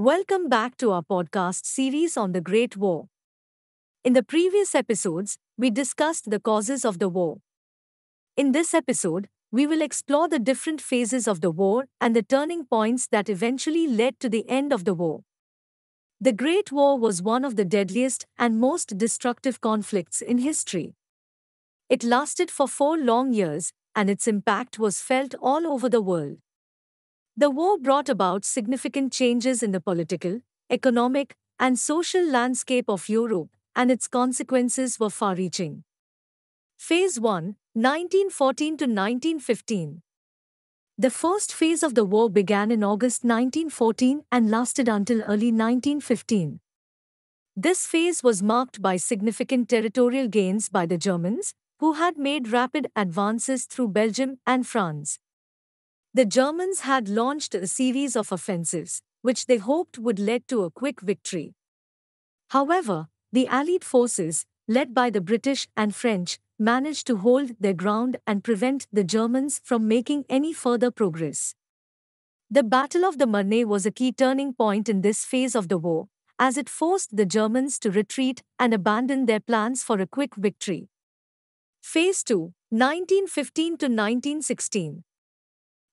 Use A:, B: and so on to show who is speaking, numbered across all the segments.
A: Welcome back to our podcast series on the Great War. In the previous episodes, we discussed the causes of the war. In this episode, we will explore the different phases of the war and the turning points that eventually led to the end of the war. The Great War was one of the deadliest and most destructive conflicts in history. It lasted for 4 long years, and its impact was felt all over the world. The war brought about significant changes in the political, economic, and social landscape of Europe, and its consequences were far reaching. Phase 1, 1914 to 1915. The first phase of the war began in August 1914 and lasted until early 1915. This phase was marked by significant territorial gains by the Germans, who had made rapid advances through Belgium and France. The Germans had launched a series of offensives, which they hoped would lead to a quick victory. However, the Allied forces, led by the British and French, managed to hold their ground and prevent the Germans from making any further progress. The Battle of the Marne was a key turning point in this phase of the war, as it forced the Germans to retreat and abandon their plans for a quick victory. Phase 2, 1915 to 1916.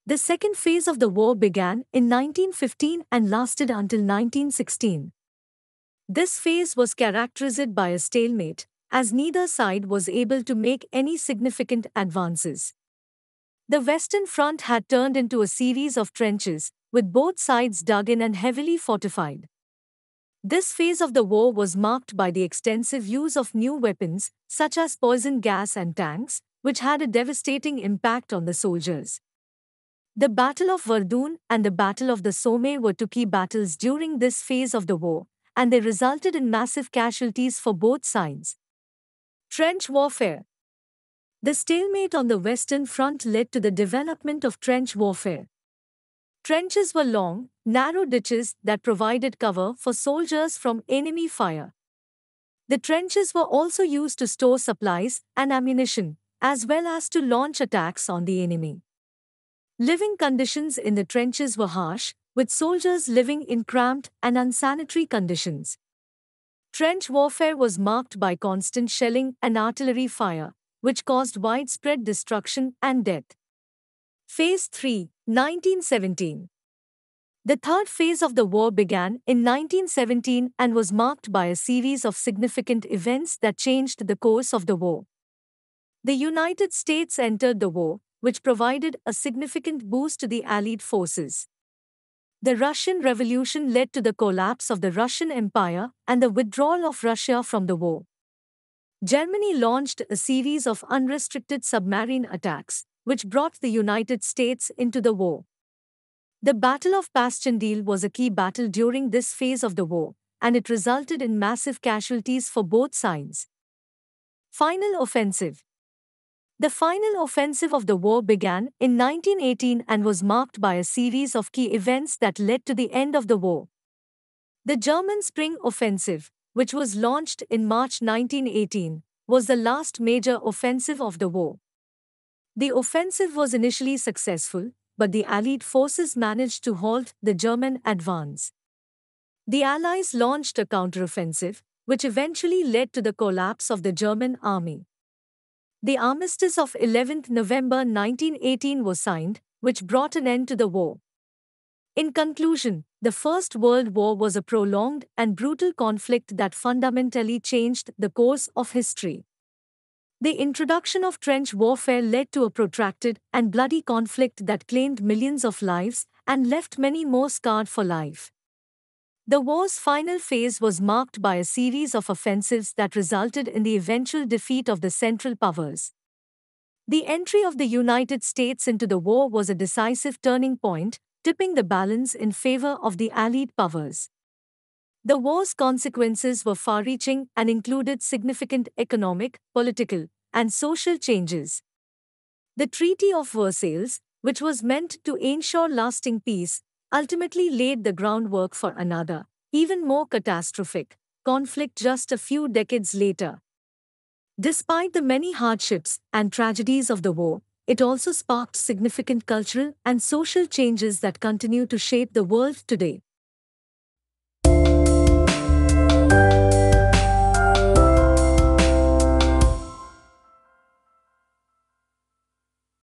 A: The second phase of the war began in 1915 and lasted until 1916. This phase was characterized by a stalemate, as neither side was able to make any significant advances. The Western Front had turned into a series of trenches, with both sides dug in and heavily fortified. This phase of the war was marked by the extensive use of new weapons, such as poison gas and tanks, which had a devastating impact on the soldiers. The Battle of Verdun and the Battle of the Somme were two key battles during this phase of the war, and they resulted in massive casualties for both sides. Trench warfare. The stalemate on the Western Front led to the development of trench warfare. Trenches were long, narrow ditches that provided cover for soldiers from enemy fire. The trenches were also used to store supplies and ammunition, as well as to launch attacks on the enemy. Living conditions in the trenches were harsh, with soldiers living in cramped and unsanitary conditions. Trench warfare was marked by constant shelling and artillery fire, which caused widespread destruction and death. Phase 3, 1917. The third phase of the war began in 1917 and was marked by a series of significant events that changed the course of the war. The United States entered the war, which provided a significant boost to the Allied forces. The Russian Revolution led to the collapse of the Russian Empire and the withdrawal of Russia from the war. Germany launched a series of unrestricted submarine attacks, which brought the United States into the war. The Battle of Passchendaele was a key battle during this phase of the war, and it resulted in massive casualties for both sides. Final offensive. The final offensive of the war began in 1918 and was marked by a series of key events that led to the end of the war. The German Spring Offensive, which was launched in March 1918, was the last major offensive of the war. The offensive was initially successful, but the Allied forces managed to halt the German advance. The Allies launched a counteroffensive, which eventually led to the collapse of the German army. The Armistice of 11 November 1918 was signed, which brought an end to the war. In conclusion, the First World War was a prolonged and brutal conflict that fundamentally changed the course of history. The introduction of trench warfare led to a protracted and bloody conflict that claimed millions of lives and left many more scarred for life. The war's final phase was marked by a series of offensives that resulted in the eventual defeat of the Central Powers. The entry of the United States into the war was a decisive turning point, tipping the balance in favor of the Allied powers. The war's consequences were far-reaching and included significant economic, political, and social changes. The Treaty of Versailles, which was meant to ensure lasting peace, ultimately laid the groundwork for another, even more catastrophic, conflict just a few decades later. Despite the many hardships and tragedies of the war, it also sparked significant cultural and social changes that continue to shape the world today.